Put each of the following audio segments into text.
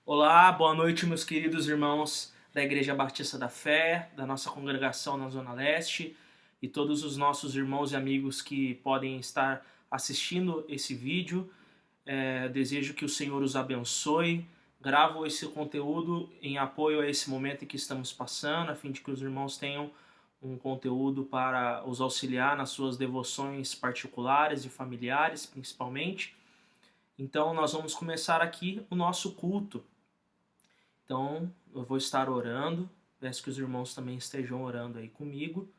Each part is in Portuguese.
Olá, boa noite, meus queridos irmãos da Igreja Batista da Fé, da nossa congregação na Zona Leste e todos os nossos irmãos e amigos que podem estar assistindo esse vídeo. Desejo que o Senhor os abençoe. Gravo esse conteúdo em apoio a esse momento em que estamos passando, a fim de que os irmãos tenham um conteúdo para os auxiliar nas suas devoções particulares e familiares, principalmente. Então, nós vamos começar aqui o nosso culto. Então, eu vou estar orando, peço que os irmãos também estejam orando aí comigo,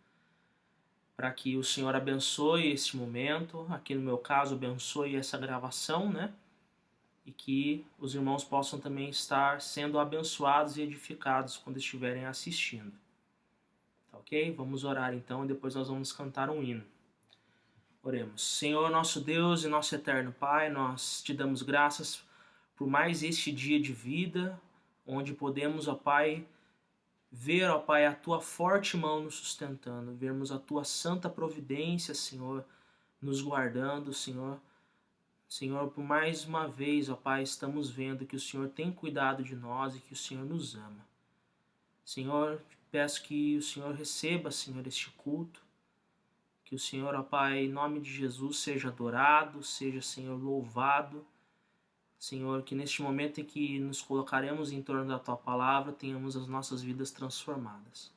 para que o Senhor abençoe este momento, aqui no meu caso, abençoe essa gravação, né? E que os irmãos possam também estar sendo abençoados e edificados quando estiverem assistindo. Tá ok? Vamos orar então e depois nós vamos cantar um hino. Oremos. Senhor, nosso Deus e nosso eterno Pai, nós te damos graças por mais este dia de vida, onde podemos, ó Pai, ver, ó Pai, a Tua forte mão nos sustentando, vermos a Tua santa providência, Senhor, nos guardando, Senhor. Senhor, por mais uma vez, ó Pai, estamos vendo que o Senhor tem cuidado de nós e que o Senhor nos ama. Senhor, peço que o Senhor receba, Senhor, este culto, que o Senhor, ó Pai, em nome de Jesus, seja adorado, seja, Senhor, louvado. Senhor, que neste momento em que nos colocaremos em torno da Tua Palavra, tenhamos as nossas vidas transformadas.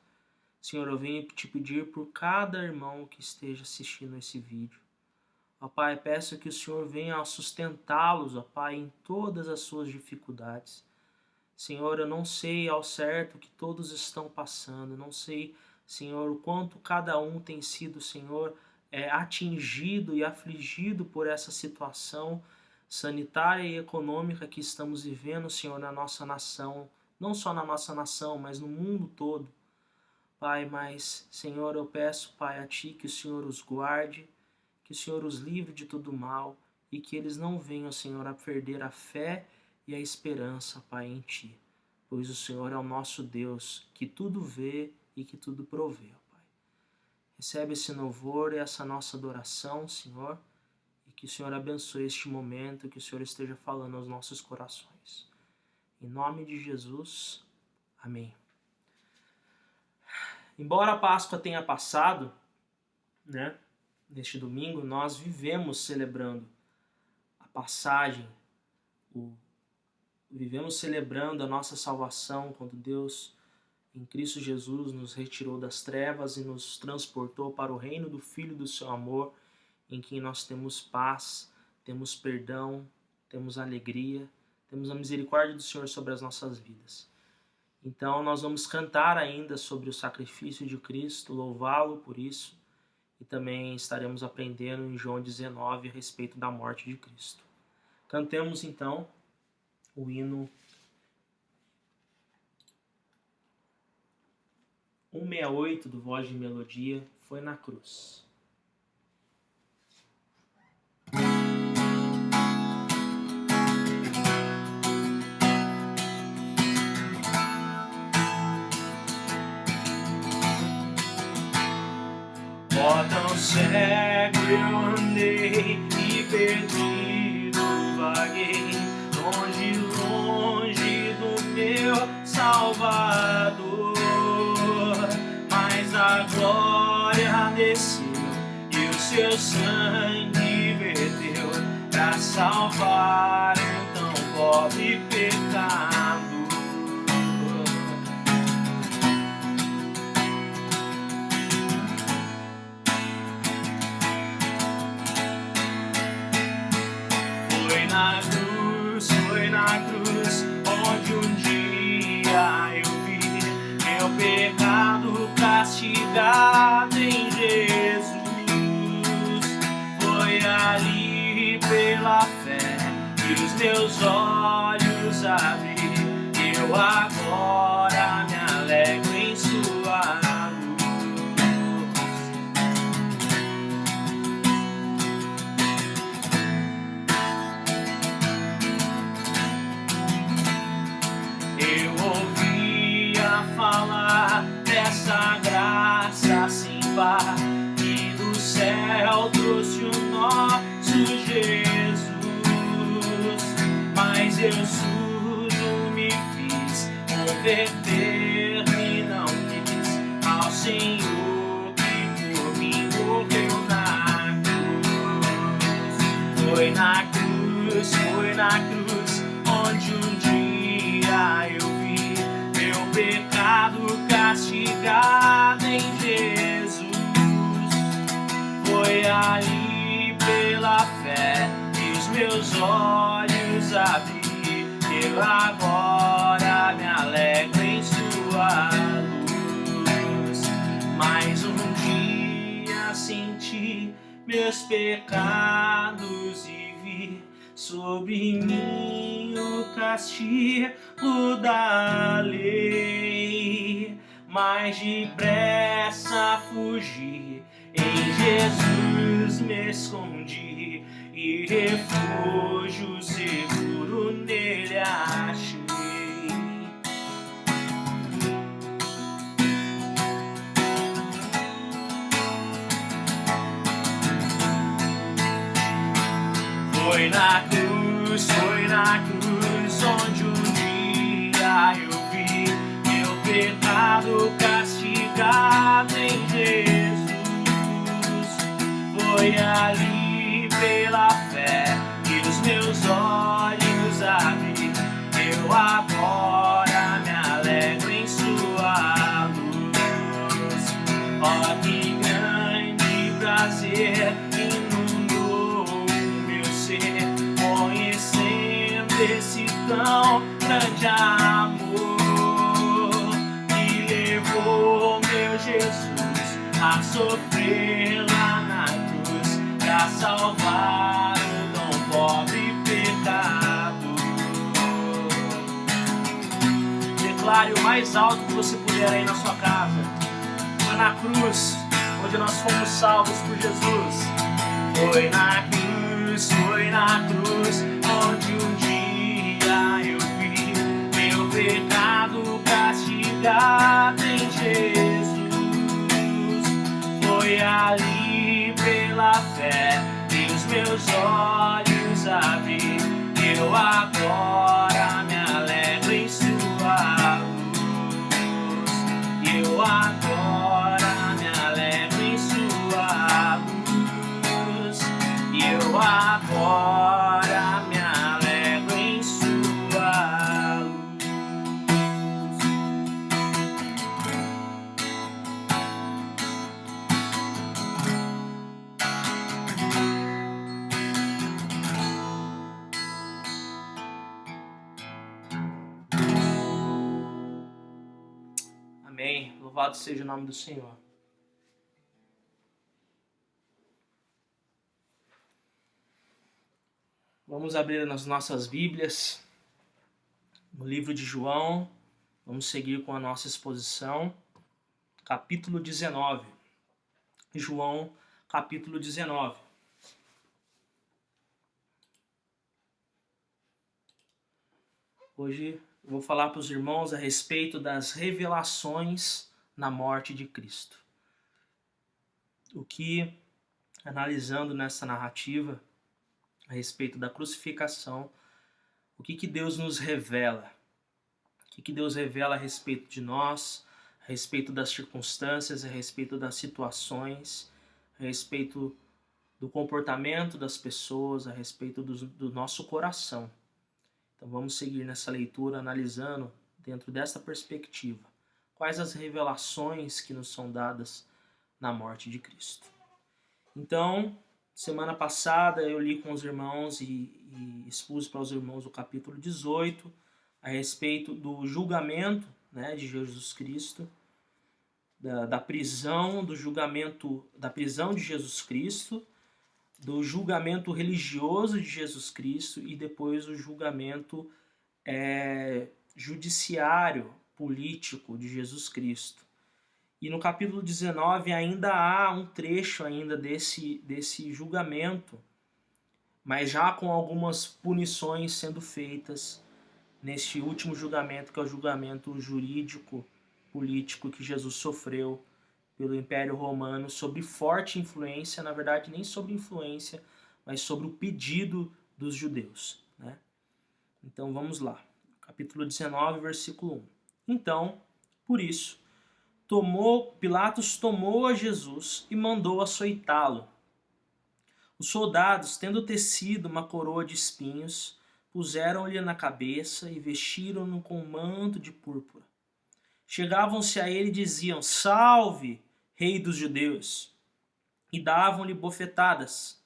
Senhor, eu venho te pedir por cada irmão que esteja assistindo esse vídeo. Ó Pai, peço que o Senhor venha sustentá-los, ó Pai, em todas as suas dificuldades. Senhor, eu não sei ao certo o que todos estão passando, não sei, Senhor, o quanto cada um tem sido, Senhor, atingido e afligido por essa situação sanitária e econômica que estamos vivendo, Senhor, na nossa nação, não só na nossa nação, mas no mundo todo. Pai, mas, Senhor, eu peço, Pai, a Ti que o Senhor os guarde, que o Senhor os livre de todo mal e que eles não venham, Senhor, a perder a fé e a esperança, Pai, em Ti. Pois o Senhor é o nosso Deus, que tudo vê e que tudo provê, Pai. Recebe esse louvor e essa nossa adoração, Senhor, e que o Senhor abençoe este momento, que o Senhor esteja falando aos nossos corações. Em nome de Jesus, amém. Embora a Páscoa tenha passado, né, neste domingo, nós vivemos celebrando a passagem, vivemos celebrando a nossa salvação, quando Deus, em Cristo Jesus, nos retirou das trevas e nos transportou para o reino do Filho do seu amor, em que nós temos paz, temos perdão, temos alegria, temos a misericórdia do Senhor sobre as nossas vidas. Então nós vamos cantar ainda sobre o sacrifício de Cristo, louvá-lo por isso, e também estaremos aprendendo em João 19 a respeito da morte de Cristo. Cantemos então o hino 168 do Voz de Melodia, Foi na Cruz. Ó, tão cego eu andei e perdido vaguei, longe, longe do meu Salvador. Mas a glória desceu e o seu sangue verteu pra salvar um tão pobre pecado. Foi na cruz, onde um dia eu vi meu pecado castigado em Jesus. Foi ali pela fé que os meus olhos abri, eu agora me alegro em sua luz. Eu ouvia falar dessa graça sem par, e do céu trouxe o nosso Jesus. Mas eu surdo me converter-me, não quis ao Senhor que por mim morreu na cruz. Foi na cruz, onde um dia eu vi meu pecado castigado em Jesus. Foi ali pela fé que os meus olhos abri. Eu agora me alegro em sua luz. Mais um dia senti meus pecados e vi sobre mim o castigo da lei. Mas depressa fugi, em Jesus me escondi e refúgio seguro nele achei. Foi na cruz, onde um dia eu vi meu pecado castigado em Jesus. Foi ali pela fé que os meus olhos abri. Eu agora me alegro em sua luz. Oh, que grande prazer inundou o meu ser, conhecendo esse tão grande amor que levou meu Jesus a sofrer lá na cruz pra salvar o tão pobre pecador. Declare o mais alto que você puder aí na sua casa. Foi na cruz onde nós fomos salvos por Jesus. Foi na cruz, onde um dia eu vi meu pecado castigado em Jesus. Foi ali pela fé que os meus olhos abri. Eu agora me alegro em sua luz. Eu agora me alegro em sua luz. Eu agora me alegro em sua luz. Amém. Louvado seja o nome do Senhor. Vamos abrir nas nossas Bíblias, no livro de João. Vamos seguir com a nossa exposição. Capítulo 19. João, capítulo 19. Hoje eu vou falar para os irmãos a respeito das revelações na morte de Cristo. O que, analisando nessa narrativa a respeito da crucificação, o que Deus nos revela? O que Deus revela a respeito de nós, a respeito das circunstâncias, a respeito das situações, a respeito do comportamento das pessoas, a respeito do nosso coração. Então vamos seguir nessa leitura analisando dentro dessa perspectiva quais as revelações que nos são dadas na morte de Cristo. Então, semana passada eu li com os irmãos e expus para os irmãos o capítulo 18 a respeito do julgamento, né, de Jesus Cristo, da prisão, do julgamento, da prisão de Jesus Cristo, do julgamento religioso de Jesus Cristo e depois o julgamento judiciário, político de Jesus Cristo. E no capítulo 19 ainda há um trecho ainda desse julgamento, mas já com algumas punições sendo feitas neste último julgamento, que é o julgamento jurídico, político que Jesus sofreu pelo Império Romano, sob forte influência, na verdade nem sobre influência, mas sobre o pedido dos judeus, né? Então vamos lá, capítulo 19, versículo 1. Então, por isso, Pilatos tomou a Jesus e mandou açoitá-lo. Os soldados, tendo tecido uma coroa de espinhos, puseram-lhe na cabeça e vestiram-no com um manto de púrpura. Chegavam-se a ele e diziam: Salve, Rei dos Judeus! E davam-lhe bofetadas.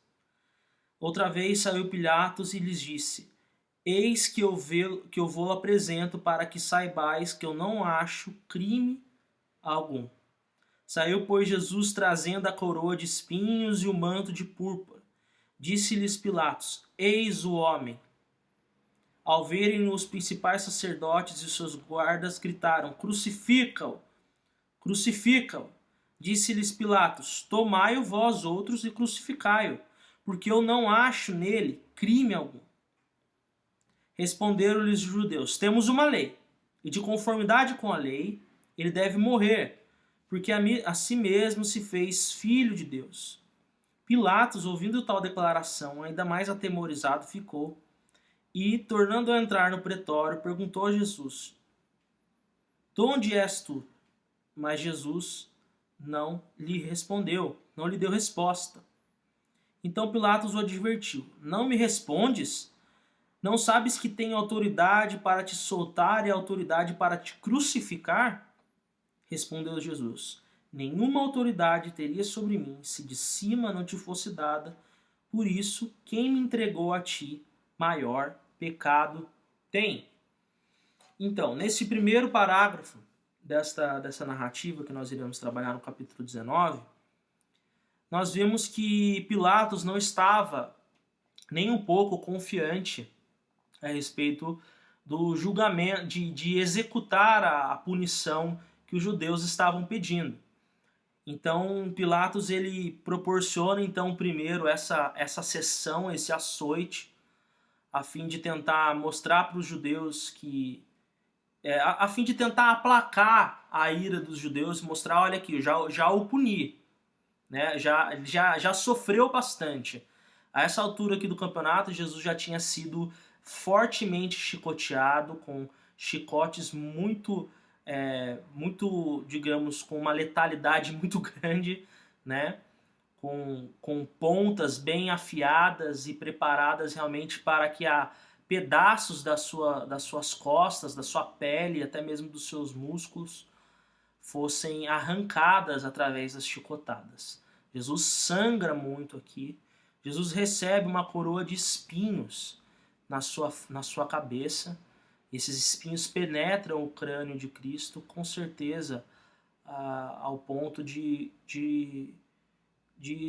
Outra vez saiu Pilatos e lhes disse: Eis que eu vou apresento para que saibais que eu não acho crime algum. Saiu, pois, Jesus trazendo a coroa de espinhos e o manto de púrpura. Disse-lhes Pilatos: Eis o homem. Ao verem-no, os principais sacerdotes e seus guardas gritaram: Crucifica-o! Crucifica-o! Disse-lhes Pilatos: Tomai-o vós outros e crucificai-o, porque eu não acho nele crime algum. Responderam-lhes os judeus: Temos uma lei, e de conformidade com a lei, ele deve morrer, porque a si mesmo se fez filho de Deus. Pilatos, ouvindo tal declaração, ainda mais atemorizado ficou, e, tornando a entrar no pretório, perguntou a Jesus: De onde és tu? Mas Jesus não lhe respondeu, não lhe deu resposta. Então Pilatos o advertiu: Não me respondes? Não sabes que tenho autoridade para te soltar e autoridade para te crucificar? Respondeu Jesus: Nenhuma autoridade teria sobre mim se de cima não te fosse dada. Por isso, quem me entregou a ti, maior pecado tem. Então, nesse primeiro parágrafo dessa narrativa que nós iremos trabalhar no capítulo 19, nós vemos que Pilatos não estava nem um pouco confiante a respeito do julgamento, de executar a punição que os judeus estavam pedindo. Então Pilatos ele proporciona então primeiro essa sessão, esse açoite, a fim de tentar mostrar para os judeus que a fim de tentar aplacar a ira dos judeus, mostrar, olha aqui, já o puni, né? Já sofreu bastante. A essa altura aqui do campeonato, Jesus já tinha sido fortemente chicoteado, com chicotes muito, digamos, com uma letalidade muito grande, né? Com pontas bem afiadas e preparadas realmente para que pedaços das suas costas, da sua pele, até mesmo dos seus músculos, fossem arrancadas através das chicotadas. Jesus sangra muito aqui. Jesus recebe uma coroa de espinhos na sua cabeça. Esses espinhos penetram o crânio de Cristo, com certeza, ao ponto de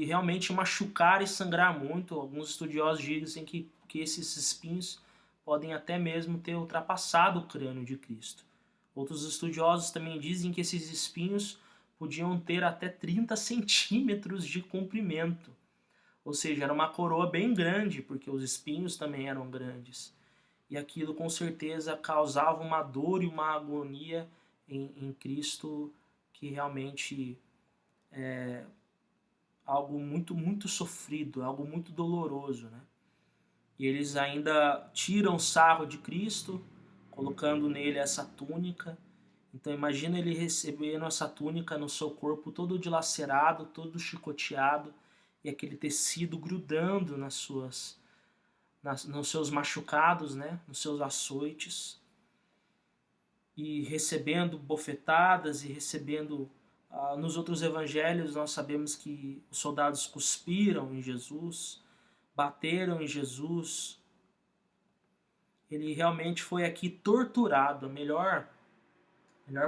realmente machucar e sangrar muito. Alguns estudiosos dizem que esses espinhos podem até mesmo ter ultrapassado o crânio de Cristo. Outros estudiosos também dizem que esses espinhos podiam ter até 30 centímetros de comprimento. Ou seja, era uma coroa bem grande, porque os espinhos também eram grandes. E aquilo com certeza causava uma dor e uma agonia em Cristo, que realmente é algo muito, muito sofrido, algo muito doloroso, né? E eles ainda tiram sarro de Cristo, colocando nele essa túnica. Então imagina ele recebendo essa túnica no seu corpo todo dilacerado, todo chicoteado, e aquele tecido grudando nos seus machucados, né? Nos seus açoites, e recebendo bofetadas e recebendo... nos outros evangelhos nós sabemos que os soldados cuspiram em Jesus, bateram em Jesus. Ele realmente foi aqui torturado. A melhor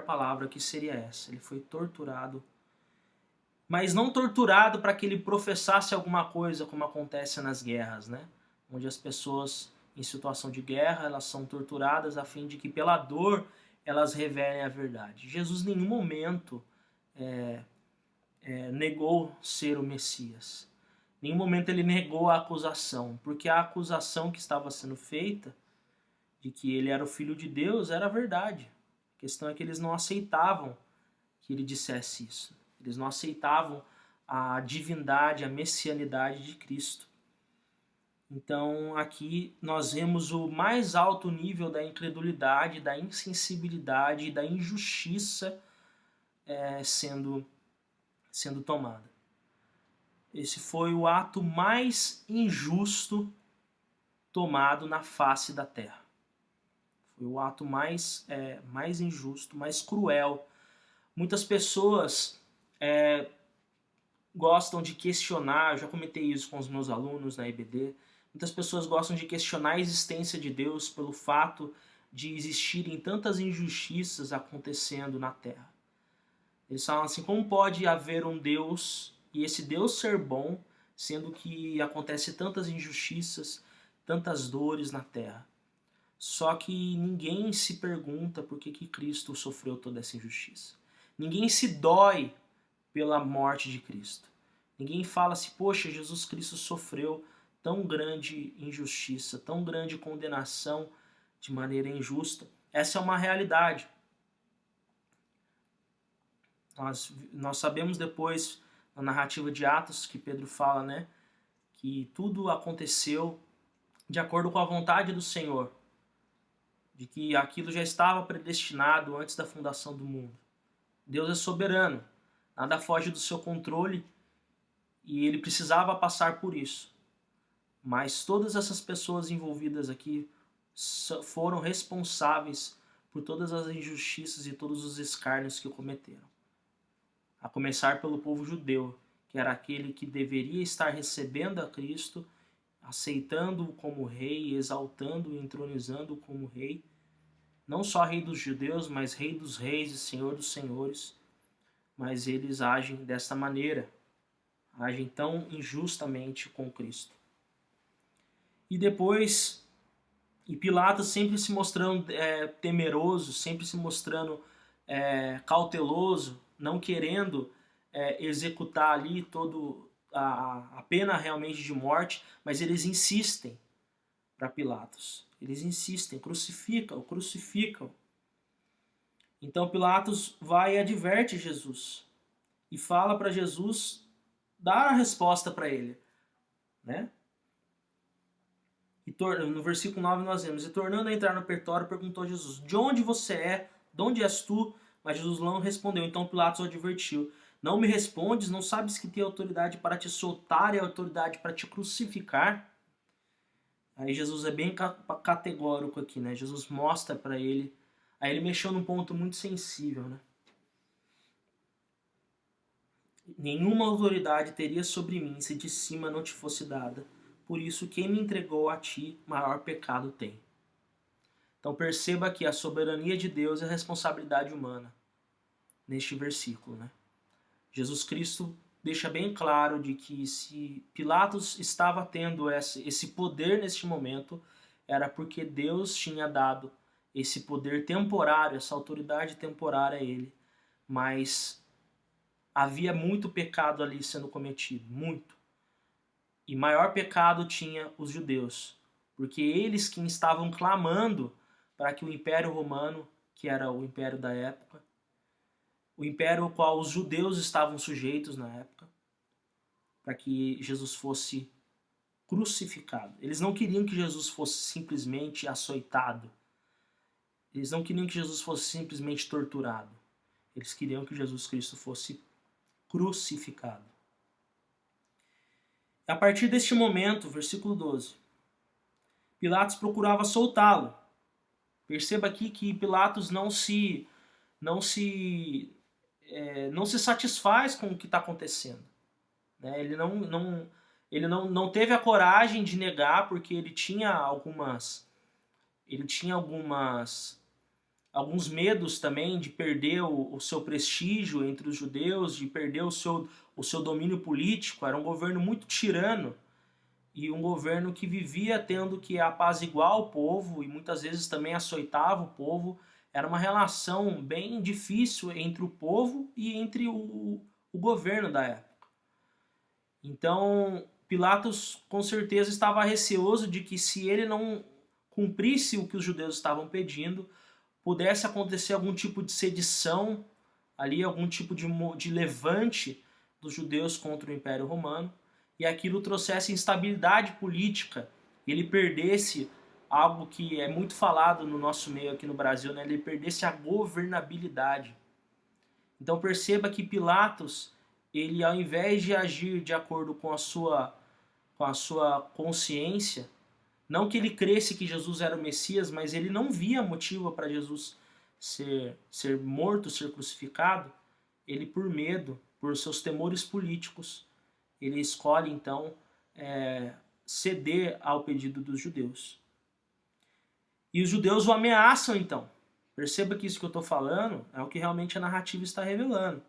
palavra que seria essa. Ele foi torturado. Mas não torturado para que ele professasse alguma coisa, como acontece nas guerras, né? Onde as pessoas em situação de guerra, elas são torturadas a fim de que pela dor elas revelem a verdade. Jesus em nenhum momento negou ser o Messias. Em nenhum momento ele negou a acusação, porque a acusação que estava sendo feita de que ele era o Filho de Deus era a verdade. A questão é que eles não aceitavam que ele dissesse isso. Eles não aceitavam a divindade, a messianidade de Cristo. Então aqui nós vemos o mais alto nível da incredulidade, da insensibilidade e da injustiça sendo tomada. Esse foi o ato mais injusto tomado na face da terra. Foi o ato mais injusto, mais cruel. Muitas pessoas gostam de questionar, eu já comentei isso com os meus alunos na EBD, muitas pessoas gostam de questionar a existência de Deus pelo fato de existirem tantas injustiças acontecendo na Terra. Eles falam assim, como pode haver um Deus e esse Deus ser bom, sendo que acontece tantas injustiças, tantas dores na Terra? Só que ninguém se pergunta por que Cristo sofreu toda essa injustiça. Ninguém se dói pela morte de Cristo. Ninguém fala assim, poxa, Jesus Cristo sofreu tão grande injustiça, tão grande condenação de maneira injusta. Essa é uma realidade. Nós sabemos depois, na narrativa de Atos, que Pedro fala, né, que tudo aconteceu de acordo com a vontade do Senhor, de que aquilo já estava predestinado antes da fundação do mundo. Deus é soberano, nada foge do seu controle e ele precisava passar por isso. Mas todas essas pessoas envolvidas aqui foram responsáveis por todas as injustiças e todos os escárnios que cometeram. A começar pelo povo judeu, que era aquele que deveria estar recebendo a Cristo, aceitando-o como rei, exaltando e entronizando-o como rei, não só rei dos judeus, mas rei dos reis e senhor dos senhores. Mas eles agem desta maneira, agem tão injustamente com Cristo. E depois, Pilatos sempre se mostrando temeroso, sempre se mostrando cauteloso, não querendo executar ali todo a pena realmente de morte, mas eles insistem para Pilatos. Eles insistem, crucificam. Então Pilatos vai e adverte Jesus e fala para Jesus dar a resposta para ele, né? E no versículo 9 nós vemos, e tornando a entrar no pretório, perguntou a Jesus, de onde você é? De onde és tu? Mas Jesus não respondeu. Então Pilatos o advertiu, não me respondes? Não sabes que tenho autoridade para te soltar e autoridade para te crucificar? Aí Jesus é bem categórico aqui, né? Jesus mostra para ele. Aí ele mexeu num ponto muito sensível, né? Nenhuma autoridade teria sobre mim se de cima não te fosse dada. Por isso, quem me entregou a ti, maior pecado tem. Então perceba que a soberania de Deus é a responsabilidade humana. Neste versículo, né? Jesus Cristo deixa bem claro de que se Pilatos estava tendo esse poder neste momento, era porque Deus tinha dado esse poder temporário, essa autoridade temporária a ele. Mas havia muito pecado ali sendo cometido, muito. E maior pecado tinha os judeus, porque eles que estavam clamando para que o Império Romano, que era o império da época, o império ao qual os judeus estavam sujeitos na época, para que Jesus fosse crucificado. Eles não queriam que Jesus fosse simplesmente açoitado. Eles não queriam que Jesus fosse simplesmente torturado. Eles queriam que Jesus Cristo fosse crucificado. A partir deste momento, versículo 12, Pilatos procurava soltá-lo. Perceba aqui que Pilatos não se satisfaz com o que está acontecendo. Né? Ele não teve a coragem de negar, porque ele tinha alguns medos também de perder o seu prestígio entre os judeus, de perder o seu domínio político. Era um governo muito tirano e um governo que vivia tendo que apaziguar o povo e muitas vezes também açoitava o povo. Era uma relação bem difícil entre o povo e entre o governo da época. Então, Pilatos com certeza estava receoso de que se ele não cumprisse o que os judeus estavam pedindo, pudesse acontecer algum tipo de sedição, ali algum tipo de levante dos judeus contra o Império Romano, e aquilo trouxesse instabilidade política ele perdesse algo que é muito falado no nosso meio aqui no Brasil, né? Ele perdesse a governabilidade. Então perceba que Pilatos, ele ao invés de agir de acordo com a sua consciência, não que ele cresce que Jesus era o Messias, mas ele não via motivo para Jesus ser morto, ser crucificado. Ele, por medo, por seus temores políticos, ele escolhe então ceder ao pedido dos judeus. E os judeus o ameaçam então. Perceba que isso que eu estou falando é o que realmente a narrativa está revelando.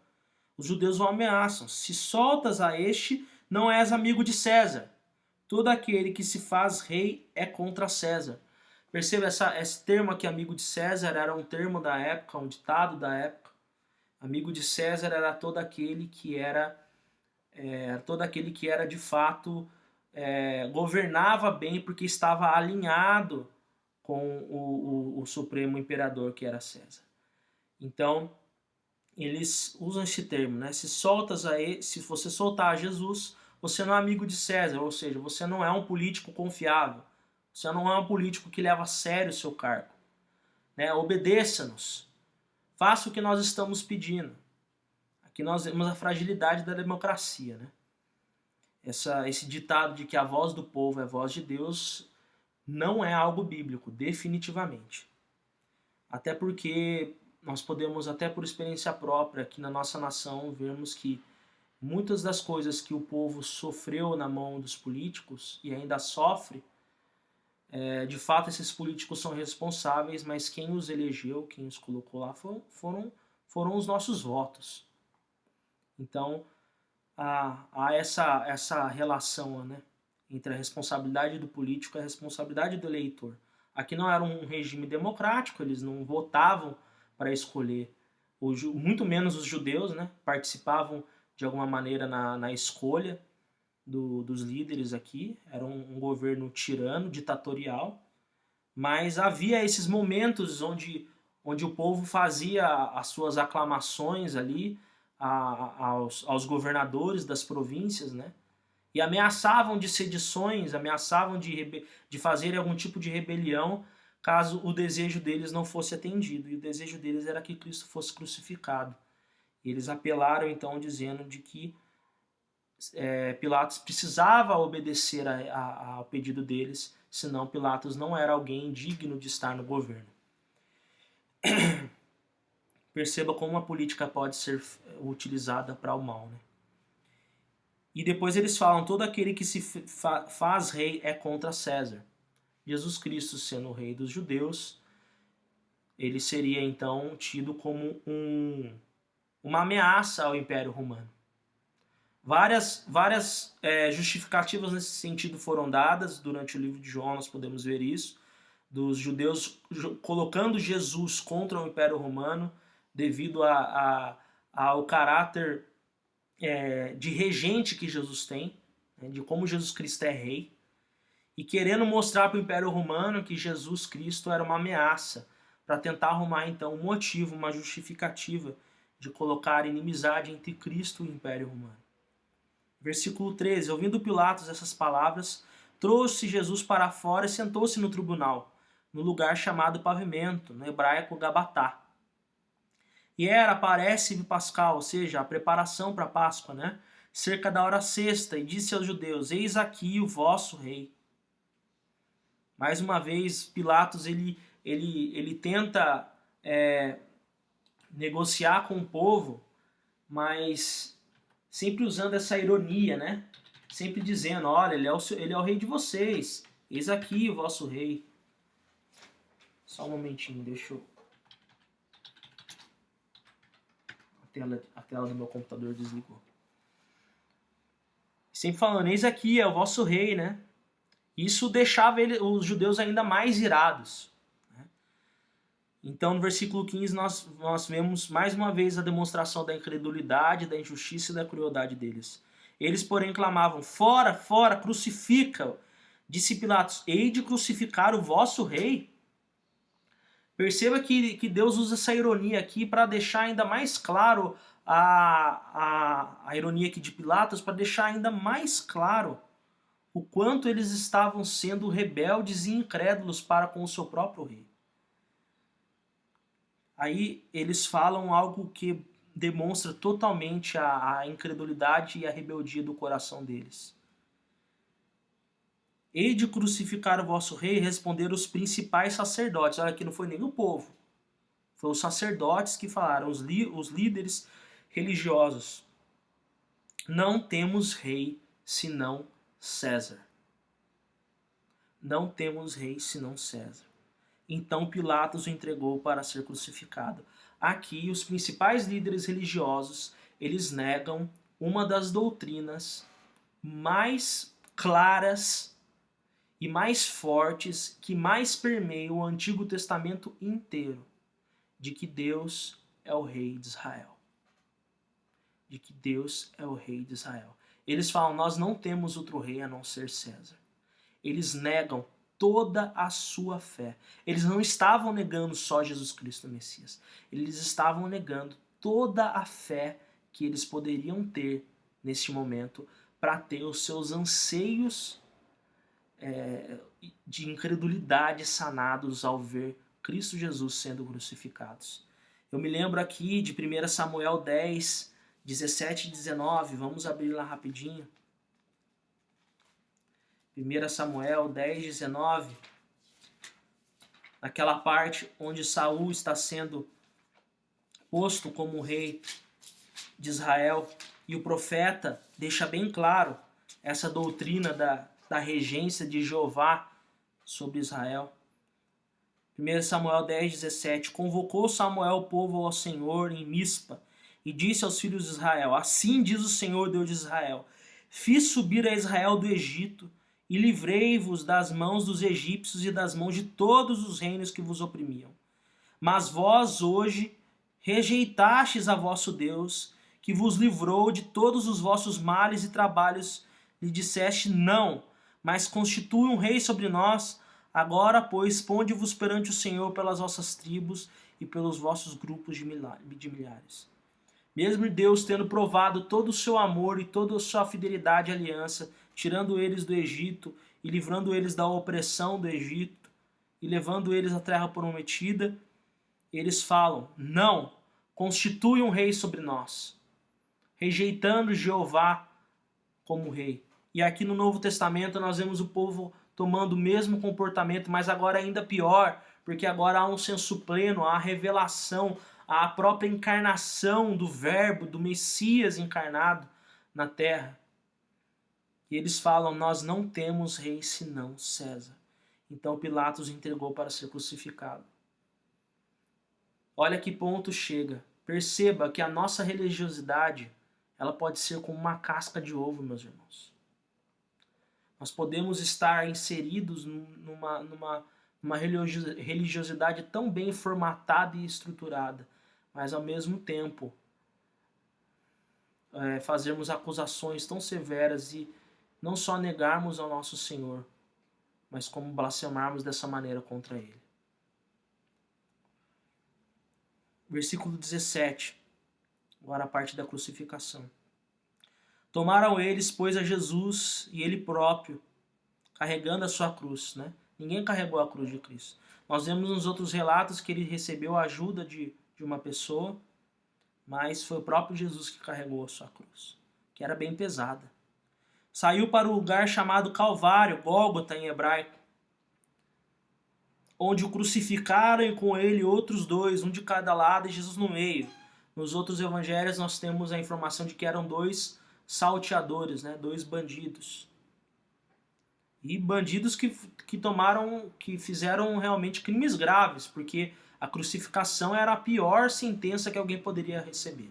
Os judeus o ameaçam. Se soltas a este, não és amigo de César. Todo aquele que se faz rei é contra César. Perceba, esse termo aqui, amigo de César, era um termo da época, um ditado da época. Amigo de César era todo aquele que era de fato governava bem porque estava alinhado com o Supremo Imperador, que era César. Então, eles usam esse termo, né? Se você soltar Jesus, você não é amigo de César, ou seja, você não é um político confiável, você não é um político que leva a sério o seu cargo. Né? Obedeça-nos, faça o que nós estamos pedindo. Aqui nós vemos a fragilidade da democracia. Né? Esse ditado de que a voz do povo é a voz de Deus não é algo bíblico, definitivamente. Até porque nós podemos, até por experiência própria, aqui na nossa nação, vermos que muitas das coisas que o povo sofreu na mão dos políticos e ainda sofre, de fato esses políticos são responsáveis, mas quem os elegeu, quem os colocou lá foram os nossos votos. Então há essa relação, né, entre a responsabilidade do político e a responsabilidade do eleitor. Aqui não era um regime democrático, eles não votavam para escolher, muito menos os judeus, né, participavam de alguma maneira na escolha dos líderes aqui. Era um governo tirano, ditatorial, mas havia esses momentos onde o povo fazia as suas aclamações ali aos governadores das províncias, né? E ameaçavam de sedições, ameaçavam de fazer algum tipo de rebelião caso o desejo deles não fosse atendido. E o desejo deles era que Cristo fosse crucificado. E eles apelaram então dizendo de que Pilatos precisava obedecer ao pedido deles, senão Pilatos não era alguém digno de estar no governo. Perceba como a política pode ser utilizada para o mal, né? E depois eles falam, todo aquele que se faz rei é contra César. Jesus Cristo sendo o rei dos judeus, ele seria então tido como uma ameaça ao Império Romano. Várias justificativas nesse sentido foram dadas durante o livro de João, nós podemos ver isso, dos judeus colocando Jesus contra o Império Romano devido ao caráter de regente que Jesus tem, né, de como Jesus Cristo é rei, e querendo mostrar para o Império Romano que Jesus Cristo era uma ameaça, para tentar arrumar então um motivo, uma justificativa de colocar inimizade entre Cristo e o Império Romano. Versículo 13, ouvindo Pilatos essas palavras, trouxe Jesus para fora e sentou-se no tribunal, no lugar chamado Pavimento, no hebraico Gabatá. E parece Pascal, ou seja, a preparação para a Páscoa, né? Cerca da hora sexta, e disse aos judeus, eis aqui o vosso rei. Mais uma vez, Pilatos ele tenta negociar com o povo, mas sempre usando essa ironia, né? Sempre dizendo, olha, ele é o rei de vocês, eis aqui o vosso rei. Só um momentinho, deixa eu... A tela do meu computador desligou. Sempre falando, eis aqui, é o vosso rei, né? Isso deixava os judeus ainda mais irados. Né? Então, no versículo 15, nós vemos mais uma vez a demonstração da incredulidade, da injustiça e da crueldade deles. Eles, porém, clamavam, fora, fora, crucifica-o. Disse Pilatos, hei de crucificar o vosso rei? Perceba que Deus usa essa ironia aqui para deixar ainda mais claro a ironia aqui de Pilatos, para deixar ainda mais claro o quanto eles estavam sendo rebeldes e incrédulos para com o seu próprio rei. Aí eles falam algo que demonstra totalmente a incredulidade e a rebeldia do coração deles. Hei de crucificar o vosso rei, responderam os principais sacerdotes. Olha, aqui não foi nem o povo. Foi os sacerdotes que falaram, os líderes religiosos. Não temos rei senão César. Não temos rei senão César. Então Pilatos o entregou para ser crucificado. Aqui os principais líderes religiosos, eles negam uma das doutrinas mais claras e mais fortes que mais permeiam o Antigo Testamento inteiro, de que Deus é o rei de Israel. De que Deus é o rei de Israel. Eles falam, nós não temos outro rei a não ser César. Eles negam toda a sua fé. Eles não estavam negando só Jesus Cristo, o Messias. Eles estavam negando toda a fé que eles poderiam ter neste momento para ter os seus anseios de incredulidade sanados ao ver Cristo Jesus sendo crucificados. Eu me lembro aqui de 1 Samuel 10, 17 e 19. Vamos abrir lá rapidinho. 1 Samuel 10, 19. Naquela parte onde Saul está sendo posto como rei de Israel. E o profeta deixa bem claro essa doutrina da regência de Jeová sobre Israel. 1 Samuel 10, 17. Convocou Samuel o povo ao Senhor em Mispa e disse aos filhos de Israel: assim diz o Senhor Deus de Israel: fiz subir a Israel do Egito e livrei-vos das mãos dos egípcios e das mãos de todos os reinos que vos oprimiam. Mas vós hoje rejeitastes a vosso Deus, que vos livrou de todos os vossos males e trabalhos, lhe disseste não, mas constitui um rei sobre nós. Agora, pois, ponde-vos perante o Senhor pelas vossas tribos e pelos vossos grupos de milhares. Mesmo Deus tendo provado todo o seu amor e toda a sua fidelidade e aliança, tirando eles do Egito e livrando eles da opressão do Egito e levando eles à terra prometida, eles falam, não, constitui um rei sobre nós, rejeitando Jeová como rei. E aqui no Novo Testamento nós vemos o povo tomando o mesmo comportamento, mas agora ainda pior, porque agora há um senso pleno, há a revelação, há a própria encarnação do Verbo, do Messias encarnado na terra. E eles falam, nós não temos rei senão César. Então Pilatos o entregou para ser crucificado. Olha que ponto chega. Perceba que a nossa religiosidade, ela pode ser como uma casca de ovo, meus irmãos. Nós podemos estar inseridos numa religiosidade tão bem formatada e estruturada, mas ao mesmo tempo fazermos acusações tão severas e não só negarmos ao nosso Senhor, mas como blasfemarmos dessa maneira contra Ele. Versículo 17, agora a parte da crucificação. Tomaram eles, pois, a Jesus e ele próprio, carregando a sua cruz. Né? Ninguém carregou a cruz de Cristo. Nós vemos nos outros relatos que ele recebeu a ajuda de uma pessoa, mas foi o próprio Jesus que carregou a sua cruz, que era bem pesada. Saiu para o lugar chamado Calvário, Gólgota em hebraico, onde o crucificaram e com ele outros dois, um de cada lado e Jesus no meio. Nos outros evangelhos nós temos a informação de que eram dois salteadores, né? Dois bandidos. E bandidos que fizeram realmente crimes graves, porque a crucificação era a pior sentença que alguém poderia receber.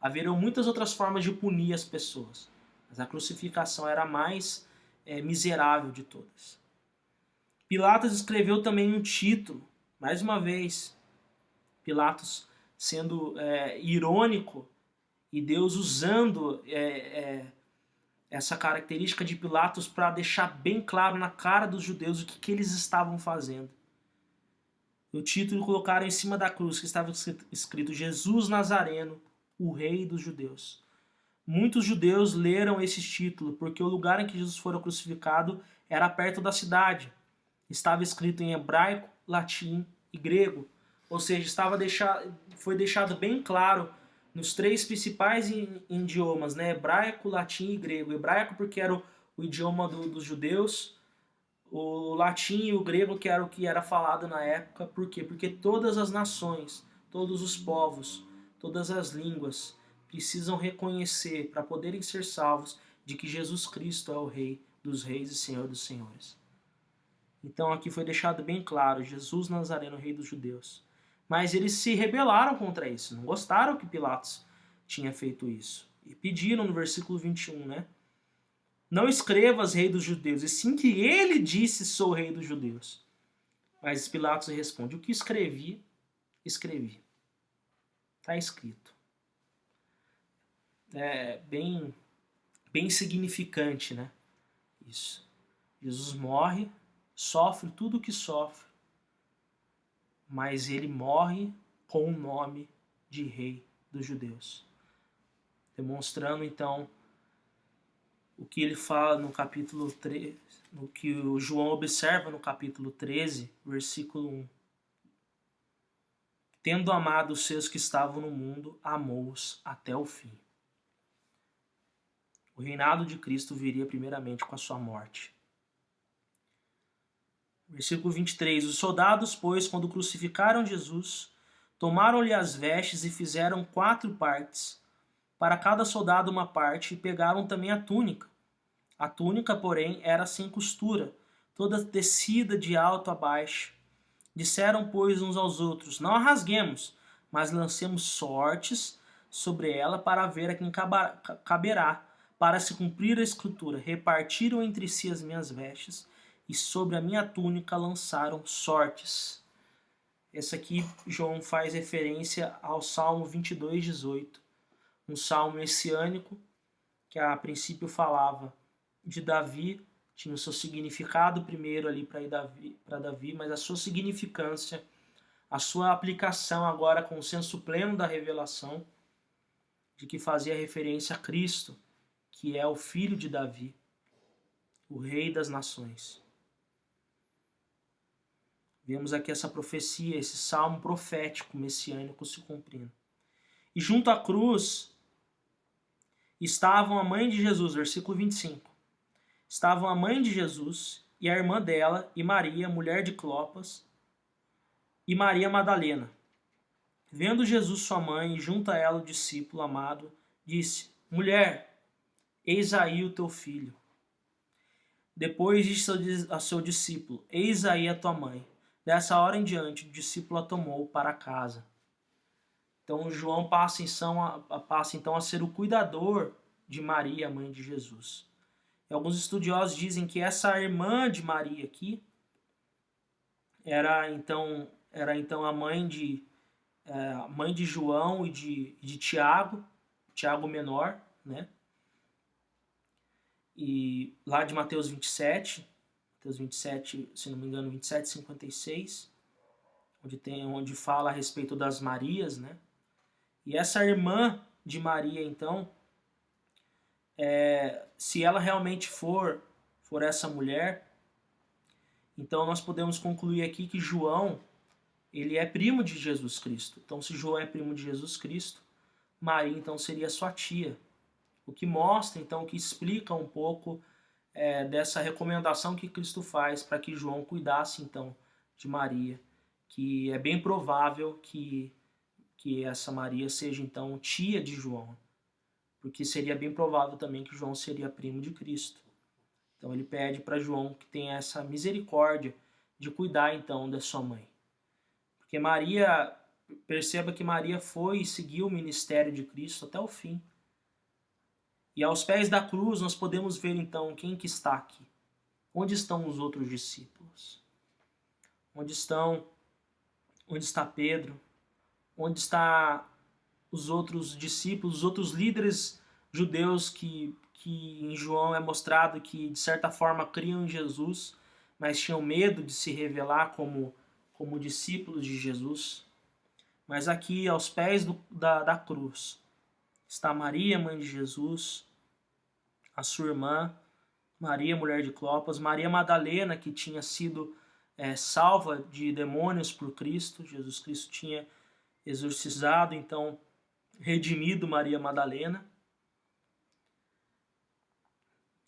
Haverão muitas outras formas de punir as pessoas, mas a crucificação era a mais miserável de todas. Pilatos escreveu também um título, mais uma vez, Pilatos sendo irônico e Deus usando essa característica de Pilatos para deixar bem claro na cara dos judeus o que eles estavam fazendo. O título colocaram em cima da cruz, que estava escrito Jesus Nazareno, o Rei dos Judeus. muitos judeus leram esse título, porque o lugar em que Jesus fora crucificado era perto da cidade. Estava escrito em hebraico, latim e grego. Ou seja, foi deixado bem claro nos três principais idiomas, né? Hebraico, latim e grego. Hebraico porque era o idioma dos judeus, o latim e o grego que era o que era falado na época. Por quê? Porque todas as nações, todos os povos, todas as línguas precisam reconhecer, para poderem ser salvos, de que Jesus Cristo é o Rei dos Reis e Senhor dos Senhores. Então aqui foi deixado bem claro, Jesus Nazareno, Rei dos Judeus. Mas eles se rebelaram contra isso, não gostaram que Pilatos tinha feito isso. E pediram no versículo 21, né? Não escrevas Rei dos Judeus, e sim que ele disse sou Rei dos Judeus. Mas Pilatos responde, o que escrevi, escrevi. Está escrito. É bem significante, né? Isso. Jesus morre, sofre tudo o que sofre, mas ele morre com o nome de Rei dos Judeus. Demonstrando, então, o que ele fala no capítulo 3, o que o João observa no capítulo 13, versículo 1. Tendo amado os seus que estavam no mundo, amou-os até o fim. O reinado de Cristo viria primeiramente com a sua morte. Versículo 23. Os soldados, pois, quando crucificaram Jesus, tomaram-lhe as vestes e fizeram 4 partes, para cada soldado uma parte, e pegaram também a túnica. A túnica, porém, era sem costura, toda tecida de alto a baixo. Disseram, pois, uns aos outros, não a rasguemos, mas lancemos sortes sobre ela para ver a quem caberá, para se cumprir a escritura. Repartiram entre si as minhas vestes, e sobre a minha túnica lançaram sortes. Esse aqui, João faz referência ao Salmo 22:18, um salmo messiânico que a princípio falava de Davi, tinha o seu significado primeiro ali para Davi, mas a sua significância, a sua aplicação agora com o senso pleno da revelação, de que fazia referência a Cristo, que é o filho de Davi, o rei das nações. Vemos aqui essa profecia, esse salmo profético messiânico se cumprindo. E junto à cruz estavam a mãe de Jesus, versículo 25. Estavam a mãe de Jesus e a irmã dela, e Maria, mulher de Clopas, e Maria Madalena. Vendo Jesus sua mãe e junto a ela o discípulo amado, disse, mulher, eis aí o teu filho. Depois disse a seu discípulo, eis aí a tua mãe. Dessa hora em diante, o discípulo a tomou para casa. Então João passa então a ser o cuidador de Maria, mãe de Jesus. E alguns estudiosos dizem que essa irmã de Maria aqui era então a mãe de João e de Tiago menor, né? E lá de Mateus 27, se não me engano, 27:56, onde fala a respeito das Marias, né? E essa irmã de Maria, então, se ela realmente for essa mulher, então nós podemos concluir aqui que João, ele é primo de Jesus Cristo. Então, se João é primo de Jesus Cristo, Maria, então, seria sua tia. O que mostra, então, que explica um pouco dessa recomendação que Cristo faz para que João cuidasse, então, de Maria, que é bem provável que essa Maria seja, então, tia de João, porque seria bem provável também que João seria primo de Cristo. Então ele pede para João que tenha essa misericórdia de cuidar, então, da sua mãe. Porque Maria, perceba que Maria foi e seguiu o ministério de Cristo até o fim. E aos pés da cruz nós podemos ver, então, quem que está aqui. Onde estão os outros discípulos? Onde está Pedro? Onde está os outros discípulos, os outros líderes judeus que em João é mostrado que, de certa forma, criam em Jesus, mas tinham medo de se revelar como discípulos de Jesus? Mas aqui, aos pés da cruz, está Maria, mãe de Jesus, a sua irmã, Maria, mulher de Clopas, Maria Madalena, que tinha sido salva de demônios por Cristo. Jesus Cristo tinha exorcizado, então redimido Maria Madalena.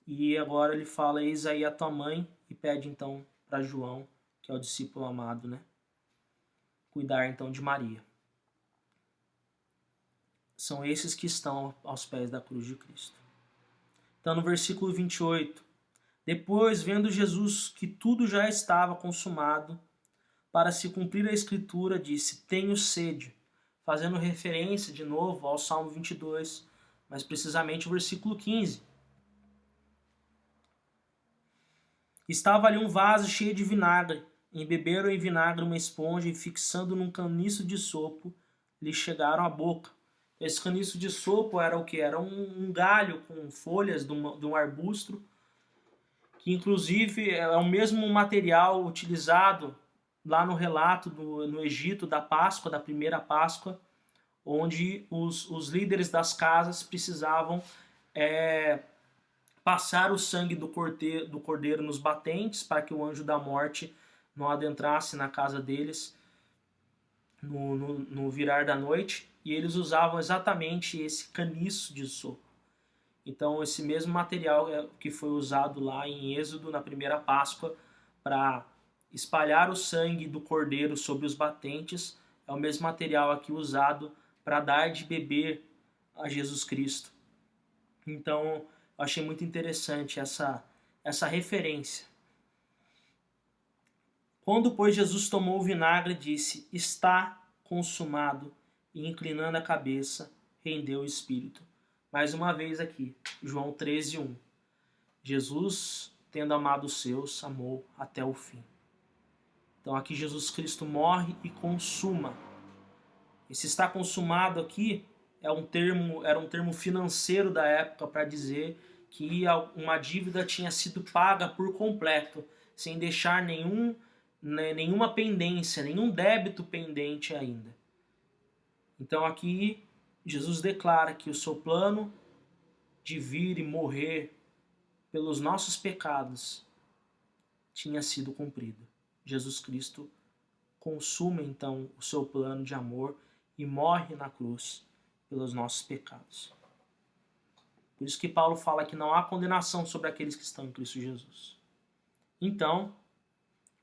E agora ele fala, eis aí a tua mãe, e pede então para João, que é o discípulo amado, né, cuidar então de Maria. São esses que estão aos pés da cruz de Cristo. Então no versículo 28, depois, vendo Jesus que tudo já estava consumado, para se cumprir a escritura, disse, tenho sede, fazendo referência de novo ao Salmo 22, mas precisamente o versículo 15. Estava ali um vaso cheio de vinagre, embeberam em vinagre uma esponja e fixando num caniço de sopo, lhe chegaram à boca. Esse caniço de sopo era o que? Era um galho com folhas de um arbusto, que inclusive é o mesmo material utilizado lá no relato no Egito da Páscoa, da primeira Páscoa, onde os líderes das casas precisavam passar o sangue do cordeiro nos batentes para que o anjo da morte não adentrasse na casa deles no virar da noite, e eles usavam exatamente esse caniço de sopo. Então esse mesmo material que foi usado lá em Êxodo na primeira Páscoa para espalhar o sangue do cordeiro sobre os batentes é o mesmo material aqui usado para dar de beber a Jesus Cristo. Então eu achei muito interessante essa referência. Quando, pois, Jesus tomou o vinagre, disse, está consumado, e inclinando a cabeça, rendeu o espírito. Mais uma vez aqui, João 13:1. Jesus, tendo amado os seus, amou até o fim. Então aqui Jesus Cristo morre e consuma. Esse está consumado aqui era um termo financeiro da época para dizer que uma dívida tinha sido paga por completo, sem deixar nenhuma pendência, nenhum débito pendente ainda. Então aqui Jesus declara que o seu plano de vir e morrer pelos nossos pecados tinha sido cumprido. Jesus Cristo consuma então o seu plano de amor e morre na cruz pelos nossos pecados. Por isso que Paulo fala que não há condenação sobre aqueles que estão em Cristo Jesus. Então,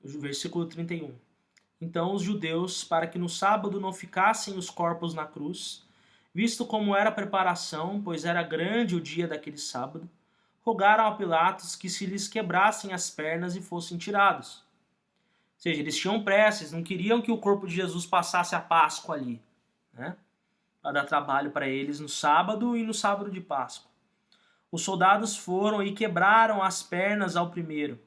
o versículo 31. Então os judeus, para que no sábado não ficassem os corpos na cruz, visto como era a preparação, pois era grande o dia daquele sábado, rogaram a Pilatos que se lhes quebrassem as pernas e fossem tirados. Ou seja, eles tinham pressa, eles não queriam que o corpo de Jesus passasse a Páscoa ali, né? Para dar trabalho para eles no sábado e no sábado de Páscoa. Os soldados foram e quebraram as pernas ao primeiro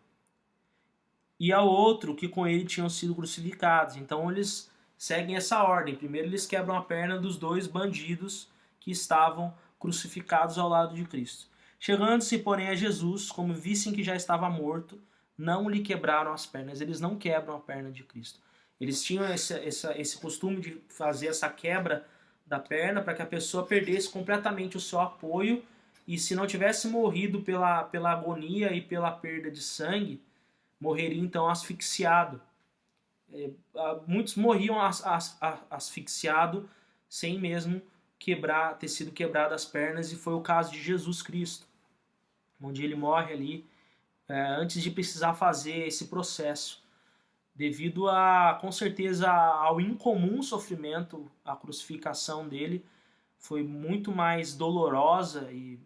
e ao outro que com ele tinham sido crucificados. Então eles seguem essa ordem. Primeiro eles quebram a perna dos dois bandidos que estavam crucificados ao lado de Cristo. Chegando-se, porém, a Jesus, como vissem que já estava morto, não lhe quebraram as pernas. Eles não quebram a perna de Cristo. Eles tinham esse costume de fazer essa quebra da perna para que a pessoa perdesse completamente o seu apoio e, se não tivesse morrido pela agonia e pela perda de sangue, morreria então asfixiado. Muitos morriam asfixiado sem mesmo ter sido quebrado as pernas, e foi o caso de Jesus Cristo, onde ele morre ali antes de precisar fazer esse processo, devido com certeza ao incomum sofrimento. A crucificação dele foi muito mais dolorosa e